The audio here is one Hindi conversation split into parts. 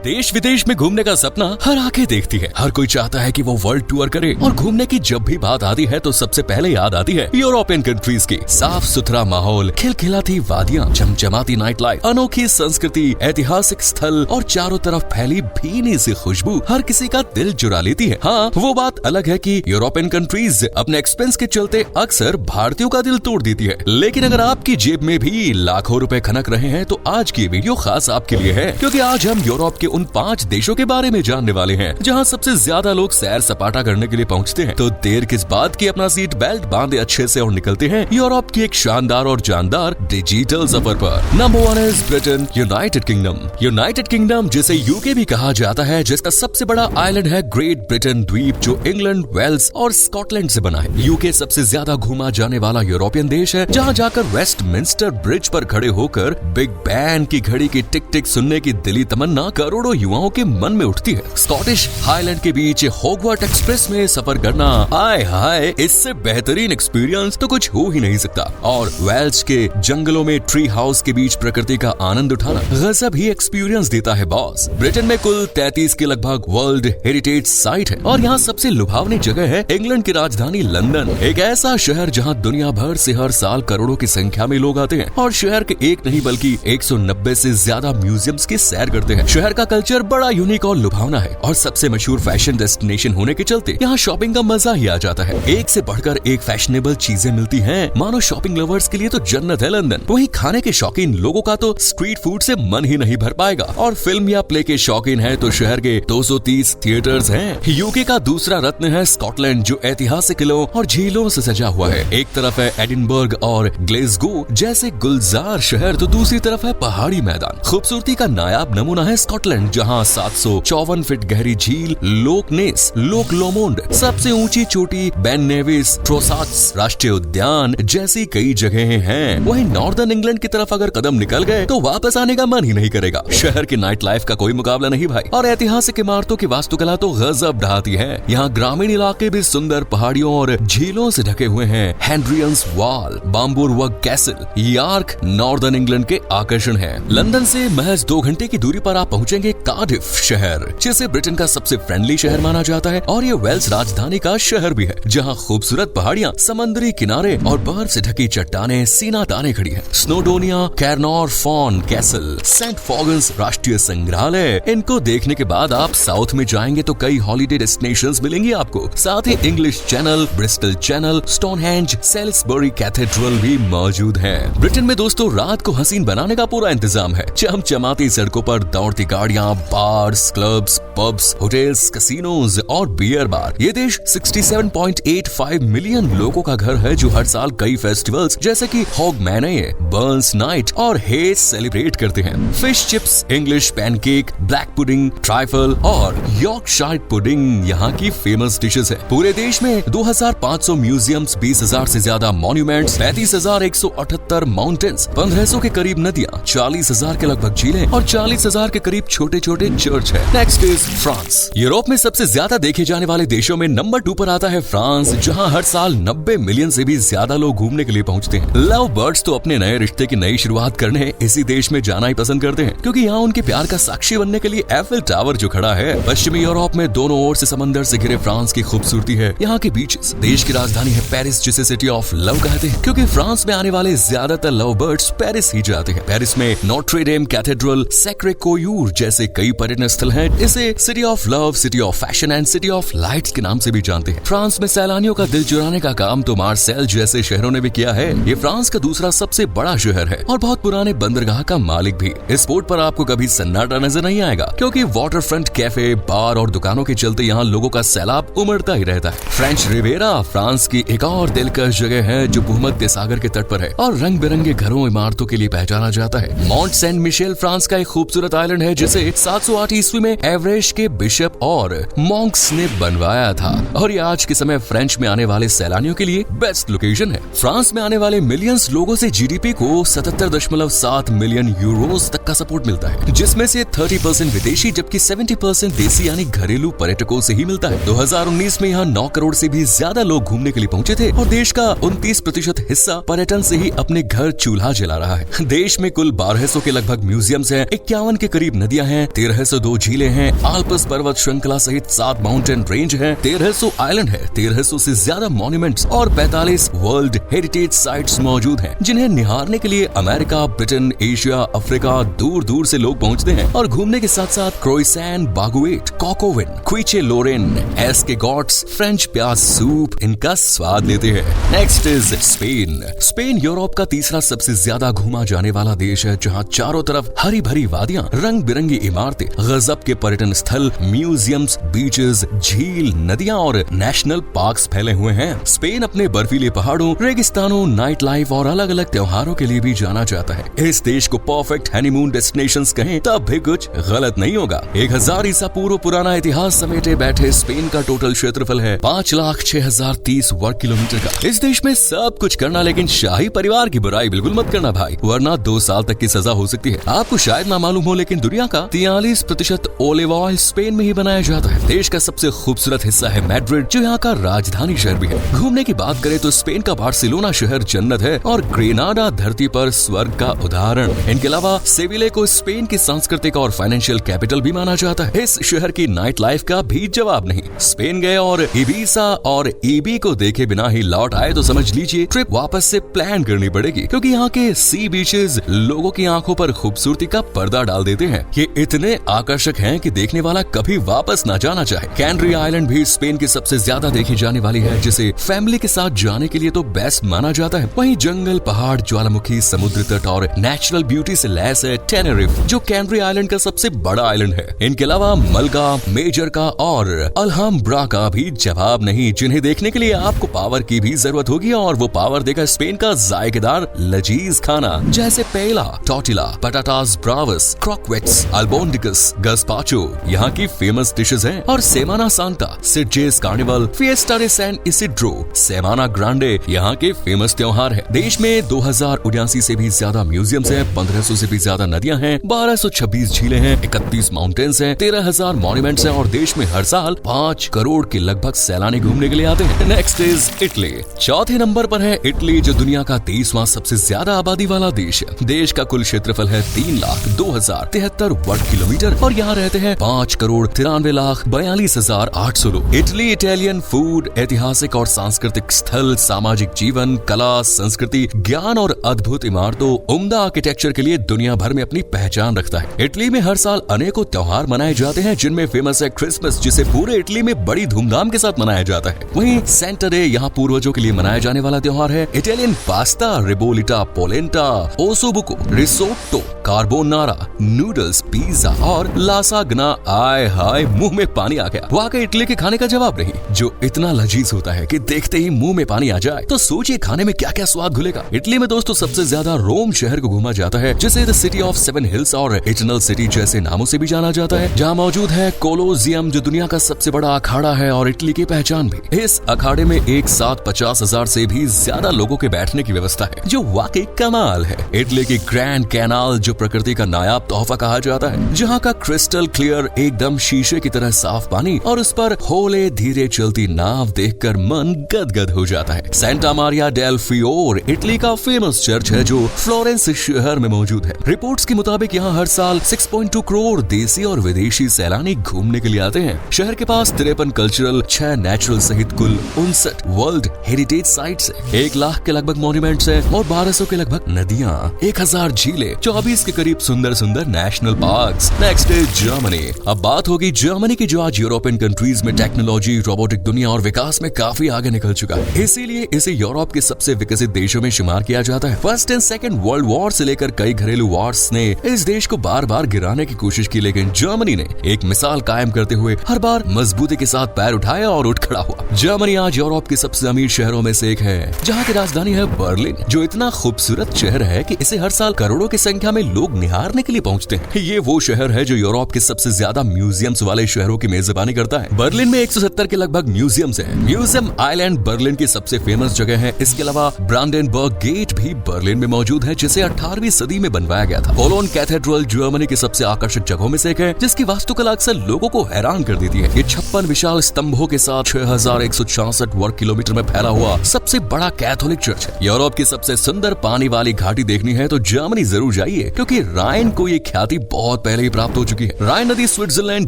देश विदेश में घूमने का सपना हर आंखें देखती है। हर कोई चाहता है कि वो वर्ल्ड टूर करे और घूमने की जब भी बात आती है तो सबसे पहले याद आती है यूरोपियन कंट्रीज की। साफ सुथरा माहौल, खिलखिलाती वादियां, चमचमाती नाइट लाइफ, अनोखी संस्कृति, ऐतिहासिक स्थल और चारों तरफ फैली भीनी सी खुशबू हर किसी का दिल चुरा लेती है। हाँ, वो बात अलग है कि यूरोपियन कंट्रीज अपने एक्सपेंस के चलते अक्सर भारतीयों का दिल तोड़ देती है। लेकिन अगर आपकी जेब में भी लाखों रुपए खनक रहे हैं तो आज की वीडियो खास आपके लिए है, क्योंकि आज हम यूरोप के उन 5 देशों के बारे में जानने वाले हैं जहां सबसे ज्यादा लोग सैर सपाटा करने के लिए पहुंचते हैं। तो देर किस बात की, अपना सीट बेल्ट बांधे अच्छे से और निकलते हैं यूरोप की एक शानदार और जानदार डिजिटल सफर पर। Number 1 is Britain, United kingdom. United kingdom जिसे यूके भी कहा जाता है, जिसका सबसे बड़ा आइलैंड है ग्रेट ब्रिटेन द्वीप, जो इंग्लैंड, वेल्स और स्कॉटलैंड से बना है। यूके सबसे ज्यादा घूमा जाने वाला यूरोपियन देश है, जहाँ जाकर वेस्टमिंस्टर ब्रिज पर खड़े होकर बिग बैन की घड़ी की टिक टिक सुनने की दिली तमन्ना करोड़ों युवाओं के मन में उठती है। स्कॉटिश हाईलैंड के बीच होगवर्ट एक्सप्रेस में सफर करना, आय हाय, इससे बेहतरीन एक्सपीरियंस तो कुछ हो ही नहीं सकता। और वेल्स के जंगलों में ट्री हाउस के बीच प्रकृति का आनंद उठाना गजब ही एक्सपीरियंस देता है बॉस। ब्रिटेन में कुल 33 के लगभग वर्ल्ड हेरिटेज साइट है और यहाँ सबसे लुभावनी जगह है इंग्लैंड की राजधानी लंदन, एक ऐसा शहर जहाँ दुनिया भर से हर साल करोड़ों की संख्या में लोग आते हैं और शहर के एक नहीं बल्कि 190 से ज्यादा म्यूजियम्स की सैर करते हैं। शहर का कल्चर बड़ा यूनिक और लुभावना है और सबसे मशहूर फैशन डेस्टिनेशन होने के चलते यहाँ शॉपिंग का मजा ही आ जाता है। एक से बढ़कर एक फैशनेबल चीजें मिलती हैं, मानो शॉपिंग लवर्स के लिए तो जन्नत है लंदन। वहीं खाने के शौकीन लोगों का तो स्ट्रीट फूड से मन ही नहीं भर पाएगा और फिल्म या प्ले के शौकीन है तो शहर के 230 थिएटर्स हैं। यूके का दूसरा रत्न है स्कॉटलैंड, जो ऐतिहासिक किलों और झीलों से सजा हुआ है। एक तरफ है एडिनबर्ग और ग्लेसगो जैसे गुलजार शहर, तो दूसरी तरफ है पहाड़ी मैदान। खूबसूरती का नायाब नमूना है स्कॉटलैंड, जहाँ 754 फीट गहरी झील लोक नेस, लोक लोमोंड, सबसे ऊंची चोटी बेन नेविस, ट्रोसाट्स राष्ट्रीय उद्यान जैसी कई जगहें हैं। वहीं नॉर्दर्न इंग्लैंड की तरफ अगर कदम निकल गए तो वापस आने का मन ही नहीं करेगा। शहर की नाइट लाइफ का कोई मुकाबला नहीं भाई, और ऐतिहासिक इमारतों की वास्तुकला तो गजब ढाती है। यहाँ ग्रामीण इलाके भी सुंदर पहाड़ियों और झीलों से ढके हुए हैं। Hadrian's Wall, Bamburgh Castle, York Northern England के आकर्षण है। लंदन से महज 2 घंटे की दूरी पर आप पहुँचेंगे कार्डिफ शहर, जिसे ब्रिटेन का सबसे फ्रेंडली शहर माना जाता है और ये वेल्स राजधानी का शहर भी है, जहाँ खूबसूरत पहाड़ियाँ, समंदरी किनारे और बर्फ से ढकी चट्टानें सीना ताने खड़ी है। स्नोडोनिया, कैरनोर फॉन कैसल, सेंट फॉगन्स राष्ट्रीय संग्रहालय, इनको देखने के बाद आप साउथ में जाएंगे तो कई हॉलीडे डेस्टिनेशंस मिलेंगी आपको। साथ ही English Channel, Bristol Channel, Stonehenge, Salisbury Cathedral भी मौजूद है। ब्रिटेन में दोस्तों रात को हसीन बनाने का पूरा इंतजाम है। चमचमाती सड़कों पर दौड़ती गाड़ियाँ, bars, clubs, pubs, hotels, casinos और बियर बार। ये देश 67.85 मिलियन लोगों का घर है, जो हर साल कई फेस्टिवल्स जैसे कि हॉगमैने, बर्न्स नाइट और हेज सेलिब्रेट करते हैं। Fish chips, English pancake, black pudding, trifle और यॉर्कशायर पुडिंग यहाँ की फेमस डिशेस है। पूरे देश में 2500 म्यूजियम्स, 20,000 से ज्यादा मॉन्यूमेंट्स, 35,178 माउंटेन्स, 1500 के करीब नदियाँ, 40,000 के लगभग झीलें और 40,000 के करीब छोटे छोटे चर्च है। Next is France. यूरोप में सबसे ज्यादा देखे जाने वाले देशों में नंबर 2 पर आता है फ्रांस, जहाँ हर साल 90 मिलियन से भी ज्यादा लोग घूमने के लिए पहुँचते हैं। लव बर्ड्स तो अपने नए रिश्ते की नई शुरुआत करने इसी देश में जाना ही पसंद करते हैं, क्योंकि यहाँ उनके प्यार का साक्षी बनने के लिए एफिल टावर जो खड़ा है। पश्चिमी यूरोप में दोनों ओर से समंदर से घिरे फ्रांस की खूबसूरती है। यहाँ के बीचेस, देश की राजधानी है पेरिस, जिसे सिटी ऑफ लव कहते हैं, क्योंकि फ्रांस में आने वाले ज्यादातर लव बर्ड्स पेरिस ही जाते हैं। पेरिस में नोट्रे डेम कैथेड्रल, सैक्रे कोयूर जैसे कई पर्यटन स्थल हैं। इसे city of love, city of fashion and city of lights के नाम से भी जानते हैं। फ्रांस में सैलानियों का दिल चुराने का काम तो मार्सेल जैसे शहरों ने भी किया है। ये फ्रांस का दूसरा सबसे बड़ा शहर है और बहुत पुराने बंदरगाह का मालिक भी। इस पोर्ट पर आपको कभी सन्नाटा नजर नहीं आएगा, क्योंकि वाटर फ्रंट कैफे, बार और दुकानों के चलते यहाँ लोगों का सैलाब उमड़ता ही रहता है। फ्रेंच रिवेरा फ्रांस की एक और दिलकश जगह है, जो भूमध्य सागर के तट पर है और रंग बिरंगे घरों, इमारतों के लिए पहचाना जाता है। मॉन्ट सेंट मिशेल फ्रांस का एक खूबसूरत आइलैंड है, जिसे 708 ईस्वी में एवरेश के बिशप और मॉन्क्स ने बनवाया था और ये आज के समय फ्रेंच में आने वाले सैलानियों के लिए बेस्ट लोकेशन है। फ्रांस में आने वाले मिलियंस लोगों से जीडीपी को 77.7 मिलियन यूरोस तक का सपोर्ट मिलता है, जिसमें से 30% विदेशी जबकि 70% देसी यानी घरेलू पर्यटकों से ही मिलता है। 2019 में यहाँ 9 करोड़ से भी ज्यादा लोग घूमने के लिए पहुंचे थे और देश का 29% हिस्सा पर्यटन से ही अपने घर चूल्हा जला रहा है। देश में कुल 1200 के लगभग म्यूजियम्स हैं, 51 के करीब नदियां हैं हैं, 1302 झीलें हैं, आल्प्स पर्वत श्रृंखला सहित 7 माउंटेन रेंज हैं, 1300 आइलैंड है, 1300 से ज्यादा मॉन्यूमेंट्स और 45 वर्ल्ड हेरिटेज साइट्स मौजूद हैं, जिन्हें निहारने के लिए अमेरिका, ब्रिटेन, एशिया, अफ्रीका दूर दूर से लोग पहुंचते हैं और घूमने के साथ साथ क्रोइसैन, बागुएट, कोकोविन, क्विचे लोरेन, एस्केगॉट्स, फ्रेंच प्याज सूप इनका स्वाद लेते हैं। Next is Spain. Spain Europe का तीसरा सबसे ज्यादा घूमा जाने वाला देश है, जहां चारों तरफ हरी भरी वादियां, रंग बिरंगी इमारतें, गजब के पर्यटन स्थल, म्यूजियम्स, बीचेस, झील, नदियां और नेशनल पार्क्स फैले हुए हैं। स्पेन अपने बर्फीले पहाड़ों, रेगिस्तानों, नाइट लाइफ और अलग अलग त्योहारों के लिए भी जाना जाता है। इस देश को परफेक्ट हनीमून डेस्टिनेशंस कहें तब भी कुछ गलत नहीं होगा। 1000 ईसा पूर्व पुराना इतिहास समेटे बैठे स्पेन का टोटल क्षेत्रफल है 5,06,030 वर्ग किलोमीटर का। इस देश में सब कुछ करना, लेकिन शाही परिवार की बुराई बिल्कुल मत करना भाई, वरना 2 साल तक की सजा हो सकती है। आपको शायद ना मालूम हो, लेकिन दुनिया का 43% ओलिव ऑयल स्पेन में ही बनाया जाता है। देश का सबसे खूबसूरत हिस्सा है मैड्रिड, जो यहाँ का राजधानी शहर भी है। घूमने की बात करें तो स्पेन का बार्सिलोना शहर जन्नत है और ग्रेनाडा धरती पर स्वर्ग का उदाहरण। इनके अलावा सेविले को स्पेन की सांस्कृतिक और फाइनेंशियल कैपिटल भी माना जाता है। इस शहर की नाइट लाइफ का भी जवाब नहीं। स्पेन गए और इबीसा और ईबी को देखे बिना ही लौट आए तो समझ लीजिए ट्रिप वापस से प्लान करनी पड़ेगी, क्योंकि यहाँ के सी बीचेस लोगों की आंखों पर खूबसूरती का पर्दा डाल देते हैं। ये इतने आकर्षक हैं कि देखने वाला कभी वापस न जाना चाहे। कैनरी आइलैंड भी स्पेन की सबसे ज्यादा देखी जाने वाली है, जिसे फैमिली के साथ जाने के लिए तो बेस्ट माना जाता है। वहीं जंगल, पहाड़, ज्वालामुखी, समुद्र तट और नेचुरल ब्यूटी से लैस है टेनेरिफ, जो कैनरी आइलैंड का सबसे बड़ा आइलैंड है। इनके अलावा मलगा, मेजरका और अल्हम्ब्रा का भी जवाब नहीं, जिन्हें देखने के लिए आपको पावर की भी जरूरत होगी, और वो पावर देगा स्पेन का जायकेदार लजीज खाना, जैसे पेला, टोर्टिला, पटाटास ब्रावस, क्रॉकवेट्स, अल्बोंडिकस, गस्पाचो यहाँ की फेमस डिशेस हैं। और Semana Santa, Sitges Carnival, Fiesta de San Isidro, Semana Grande यहाँ के फेमस त्योहार है। देश में 2079 से भी ज्यादा म्यूजियम्स हैं, 1500 से भी ज्यादा नदियां हैं, 1226 झीलें हैं, 31 माउंटेन्स हैं, 13,000 मॉन्यूमेंट्स हैं और देश में हर साल 5 करोड़ के लगभग सैलानी घूमने के लिए आते हैं। Next is Italy. चौथे नंबर पर है इटली, जो दुनिया का 23वां सबसे ज्यादा आबादी वाला देश है। देश का कुल क्षेत्रफल है 3,02,073 वर्ग किलोमीटर और यहाँ रहते हैं 5,93,42,800 लोग। इटली इटालियन फूड, ऐतिहासिक और सांस्कृतिक स्थल, सामाजिक जीवन, कला, संस्कृति, ज्ञान और अद्भुत इमारतों, उम्दा आर्किटेक्चर के लिए दुनिया भर में अपनी पहचान रखता है। इटली में हर साल अनेकों त्योहार मनाए जाते हैं, जिनमें फेमस है क्रिसमस, जिसे पूरे इटली में बड़ी धूमधाम के साथ मनाया जाता है। वहीं सेंटा डे यहाँ पूर्वजों के लिए मनाया जाने वाला त्योहार है। Italian pasta, ribollita, polenta, ossobuco, risotto, carbonara, noodles, pizza और लासाग्ना, आय हाय मुंह में पानी आ गया। वाकई इटली के खाने का जवाब नहीं, जो इतना लजीज होता है कि देखते ही मुंह में पानी आ जाए। तो सोचिए खाने में क्या क्या स्वाद घुलेगा। इटली में दोस्तों सबसे ज्यादा रोम शहर को घूमा जाता है, जिसे द सिटी ऑफ 7 हिल्स और इटरनल सिटी जैसे नामों से भी जाना जाता है, जहाँ मौजूद है कोलोजियम, जो दुनिया का सबसे बड़ा अखाड़ा है और इटली की पहचान भी। इस अखाड़े में एक साथ 50,000 से भी ज्यादा लोगों के बैठने की व्यवस्था है, जो वाकई कमाल है। इटली की ग्रैंड कैनाल, जो प्रकृति का नायाब तोहफा कहा जाता है, जहाँ का क्रिस्टल क्लियर, एकदम शीशे की तरह साफ पानी और उस पर हौले धीरे चलती नाव देखकर मन गदगद हो जाता है। सेंटा मारिया डेल फियोर इटली का फेमस चर्च है, जो फ्लोरेंस शहर में मौजूद है। रिपोर्ट्स के मुताबिक यहाँ हर साल 6.2 करोड़ देसी और विदेशी सैलानी घूमने के लिए आते हैं। शहर के पास 53 कल्चरल, 6 नेचुरल सहित कुल 59 वर्ल्ड हेरिटेज साइट्स है, 1 लाख के लगभग मॉन्यूमेंट्स है और 1200 के लगभग नदियाँ, 1000 झीलें, 24 के करीब सुंदर सुंदर national parks. Next is Germany. अब बात होगी जर्मनी की, जो आज यूरोपियन कंट्रीज में टेक्नोलॉजी, रोबोटिक दुनिया और विकास में काफी आगे निकल चुका है। इसीलिए इसे यूरोप के सबसे विकसित देशों में शुमार किया जाता है। First and second world war से लेकर कई घरेलू वॉर्स ने इस देश को बार बार गिराने की कोशिश की, लेकिन जर्मनी ने एक मिसाल कायम करते हुए हर बार मजबूती के साथ पैर उठाया और उठ खड़ा हुआ। जर्मनी आज यूरोप के सबसे अमीर शहरों में से एक है, जहाँ की राजधानी है बर्लिन, जो इतना खूबसूरत शहर है कि इसे हर साल करोड़ों की संख्या में लोग निहारने के लिए पहुँचते हैं। ये वो शहर है जो यूरोप के सबसे ज्यादा म्यूजियम्स वाले शहरों की मेजबानी करता है। बर्लिन में 170 के लगभग म्यूजियम्स हैं। म्यूजियम आइलैंड बर्लिन की सबसे फेमस जगह है। इसके अलावा ब्रांडेनबर्ग गेट भी बर्लिन में मौजूद है, जिसे 18वीं सदी में बनवाया गया था। कोलोन कैथेड्रल जर्मनी की सबसे आकर्षक जगहों में से एक है, जिसकी वास्तुकला अक्सर लोगों को हैरान कर देती है। ये 56 विशाल स्तंभों के साथ 6166 वर्ग किलोमीटर में फैला हुआ सबसे बड़ा कैथोलिक चर्च है। यूरोप की सबसे सुंदर पानी वाली घाटी देखनी है तो जर्मनी जरूर जाइए, क्योंकि राइन को ये ख्याति बहुत पहले ही प्राप्त हो चुकी है। राइन नदी स्विट्जरलैंड,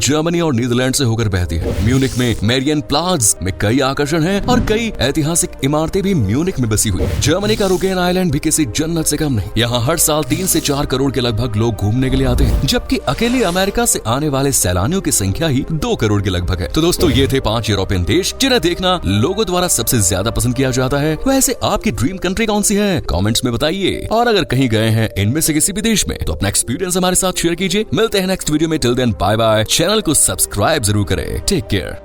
जर्मनी और नीदरलैंड से होकर बहती है। म्यूनिक में मेरियन प्लाज में कई आकर्षण हैं और कई ऐतिहासिक इमारतें भी म्यूनिक में बसी हुई। जर्मनी का रुगेन आइलैंड भी किसी जन्नत से कम नहीं। यहाँ हर साल 3 से 4 करोड़ के लगभग लोग घूमने के लिए आते हैं, जबकि अकेले अमेरिका से आने वाले सैलानियों की संख्या ही 2 करोड़ के लगभग है। तो दोस्तों, ये थे 5 यूरोपियन देश जिन्हें देखना लोगों द्वारा सबसे ज्यादा पसंद किया जाता है। वैसे आपकी ड्रीम कंट्री कौन सी है? कमेंट्स में बताइए। और अगर कहीं गए हैं इनमें से किसी भी देश में तो अपना एक्सपीरियंस हमारे साथ शेयर कीजिए। मिलते हैं नेक्स्ट वीडियो में। Till then bye bye. Channel को सब्सक्राइब जरूर करें। Take care.